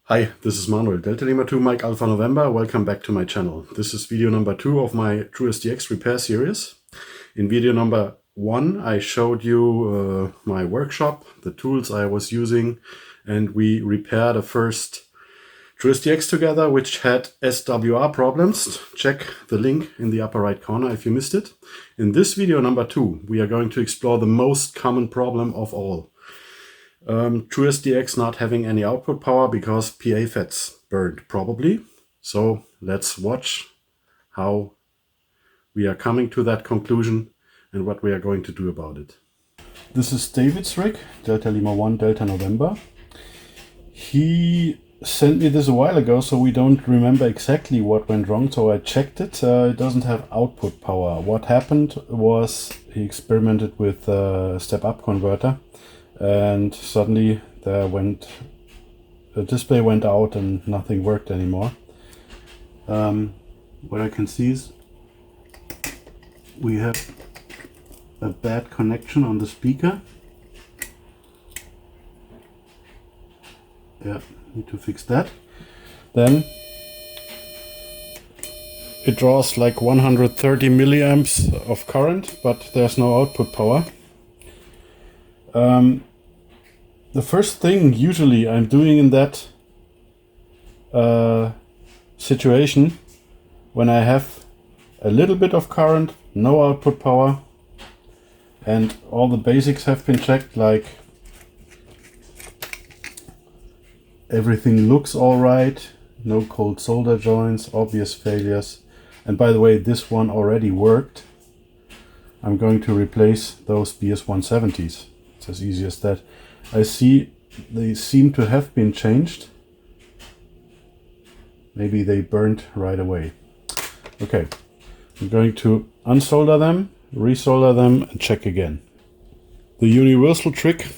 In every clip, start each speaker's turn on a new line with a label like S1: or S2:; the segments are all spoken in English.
S1: Hi, this is Manuel, Delta Lima 2 Mike Alpha November. Welcome back to my channel. This is video number 2 of my uSDX repair series. In video number 1, I showed you my workshop, the tools I was using, and we repaired a first uSDX together, which had SWR problems. Check the link in the upper right corner if you missed it. In this video number 2, we are going to explore the most common problem of all. uSDX not having any output power because PA FETs burned, probably. So let's watch how we are coming to that conclusion and what we are going to do about it. This is David's rig, Delta Lima 1 Delta November. He sent me this a while ago, so we don't remember exactly what went wrong, so I checked it. It doesn't have output power. What happened was he experimented with a step-up converter, and suddenly the display went out and nothing worked anymore. What I can see is we have a bad connection on the speaker. Yeah, need to fix that. Then it draws like 130 milliamps of current, but there's no output power. The first thing usually I'm doing in that situation, when I have a little bit of current, no output power, and all the basics have been checked, like everything looks all right, no cold solder joints, obvious failures, and by the way, this one already worked. I'm going to replace those BS170s. It's as easy as that. I see they seem to have been changed. Maybe they burned right away. Okay, I'm going to unsolder them, resolder them, and check again. The universal trick,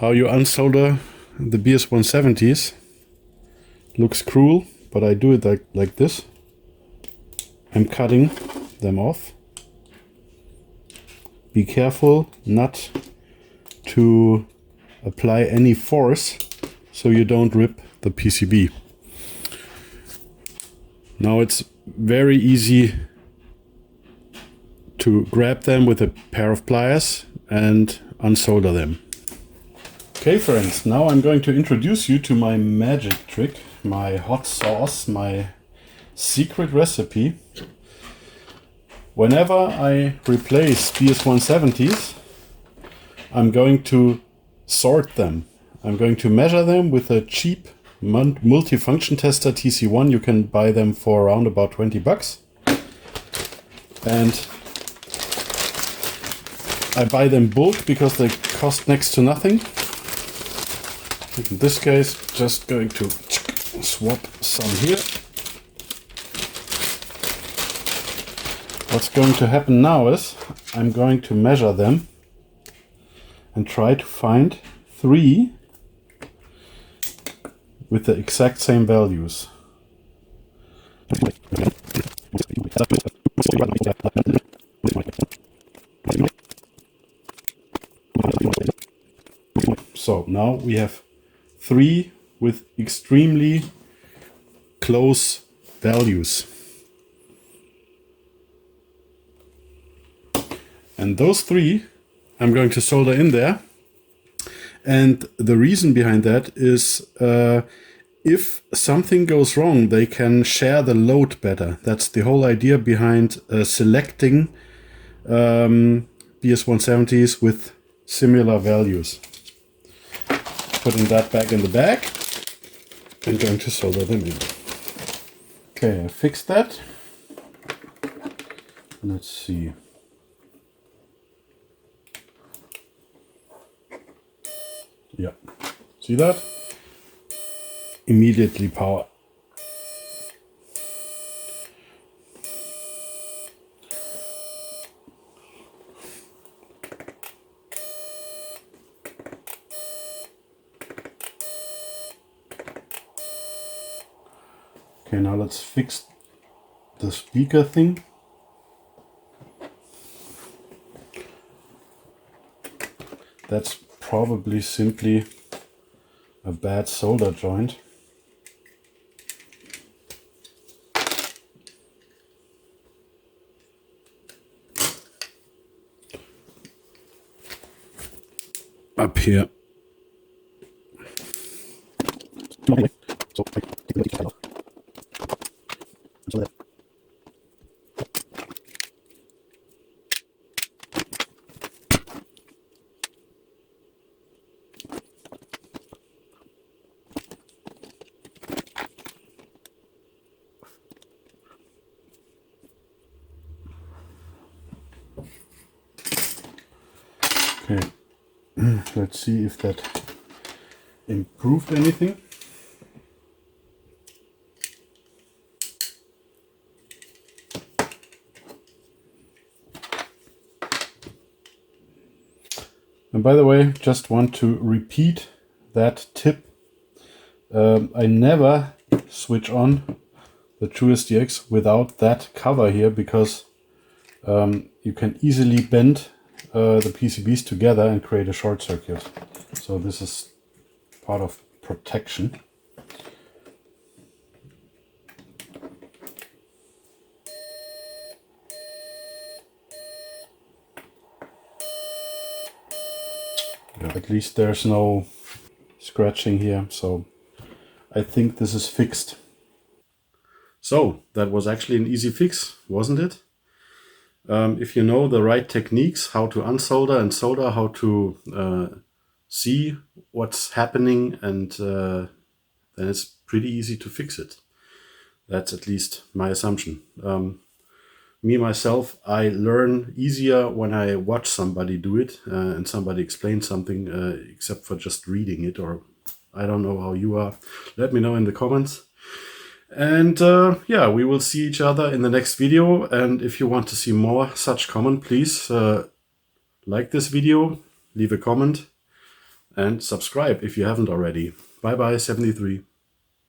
S1: how you unsolder the BS170s, looks cruel, but I do it like this. I'm cutting them off. Be careful not to apply any force so you don't rip the PCB. Now it's very easy to grab them with a pair of pliers and unsolder them. Okay friends, now I'm going to introduce you to my magic trick, my hot sauce, my secret recipe. Whenever I replace BS170s, I'm going to sort them. I'm going to measure them with a cheap multifunction tester TC1. You can buy them for around about 20 bucks. And I buy them bulk because they cost next to nothing. In this case, just going to swap some here. What's going to happen now is I'm going to measure them and try to find 3 with the exact same values. So now we have 3 with extremely close values. And those 3 I'm going to solder in there. And the reason behind that is if something goes wrong, they can share the load better. That's the whole idea behind selecting BS170s with similar values. Putting that back in the bag and going to solder them in. Okay, I fixed that. Let's see. Yeah, see that? Immediately power. Okay, now let's fix the speaker thing. That's probably simply a bad solder joint. here. Okay, let's see if that improved anything. And by the way, just want to repeat that tip. I never switch on the uSDX without that cover here, because you can easily bend the PCBs together and create a short circuit. So this is part of protection. At least there's no scratching here, so I think this is fixed. So that was actually an easy fix, wasn't it? If you know the right techniques, how to unsolder and solder, how to see what's happening, and then it's pretty easy to fix it. That's at least my assumption. Me, myself, I learn easier when I watch somebody do it and somebody explain something, except for just reading it, or I don't know how you are. Let me know in the comments. And yeah, we will see each other in the next video. And if you want to see more such comment, please like this video, leave a comment, and subscribe if you haven't already. Bye bye, 73.